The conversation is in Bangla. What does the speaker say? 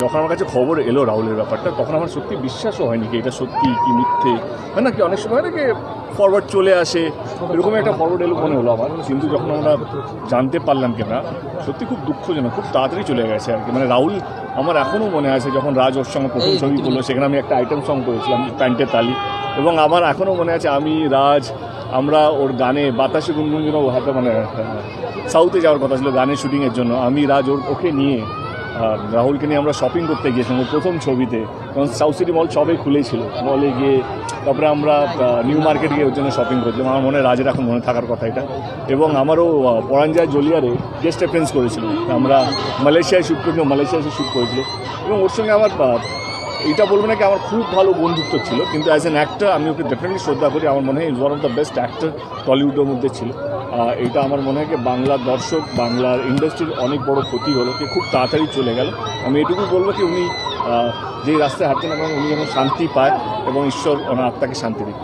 যখন আমার কাছে খবর এলো রাহুলের ব্যাপারটা, তখন আমার সত্যি বিশ্বাসও হয়নি কি এটা সত্যি কি মিথ্যে, হয় না কি অনেক সময় নাকি ফরওয়ার্ড চলে আসে, এরকম একটা ফরওয়ার্ড এলো মনে হলো আমার। কিন্তু যখন আমরা জানতে পারলাম কি না, সত্যি খুব দুঃখজনক, খুব তাড়াতাড়ি চলে গেছে আর কি। মানে রাহুল আমার এখনও মনে আছে যখন রাজ ওর সঙ্গে প্রথম ছবি করলো, সেখানে আমি একটা আইটেম সং করেছিলাম প্যান্টের তালি, এবং আমার এখনও মনে আছে আমি রাজ আমরা ওর গানে বাতাসে গুনগুনগুনো হাতে মানে সাউথে যাওয়ার কথা ছিল গানের শুটিংয়ের জন্য, আমি রাজ ওকে নিয়ে রাহুলকে নিয়ে আমরা শপিং করতে গিয়েছিলাম ওর প্রথম ছবিতে, কারণ সাউথ সিটি মল সবে খুলেছিল, মলে গিয়ে তারপরে আমরা নিউ মার্কেট গিয়ে ওর জন্য শপিং করছিলাম। আমার মনে রাজের এখন মনে থাকার কথা এটা। এবং আমারও পরাঞ্জয় জলিয়ারে গেস্ট অ্যাপিয়ারেন্স করেছিল, আমরা মালয়েশিয়ায় শ্যুট করেছিলাম, মালয়েশিয়ায় শ্যুট করেছিল, এবং ওর সঙ্গে আমার এইটা বলবো না কি আমার খুব ভালো বন্ধুত্ব ছিল, কিন্তু অ্যাজ অ্যান অ্যাক্টর আমি ওকে ডেফিনেটলি শ্রদ্ধা করি। আমার মনে হয় is one of the best actor টলিউডের মধ্যে ছিল। এটা আমার মনে হয় কি বাংলার দর্শক, বাংলার ইন্ডাস্ট্রির অনেক বড় ক্ষতি হলো কি খুব তাড়াতাড়ি চলে গেল। আমি এটুকু বলবো কি উনি যেই রাস্তায় হাঁটতেন এবং উনি যেন শান্তি পায় এবং ঈশ্বর ওনার আত্মাকে শান্তি দিক।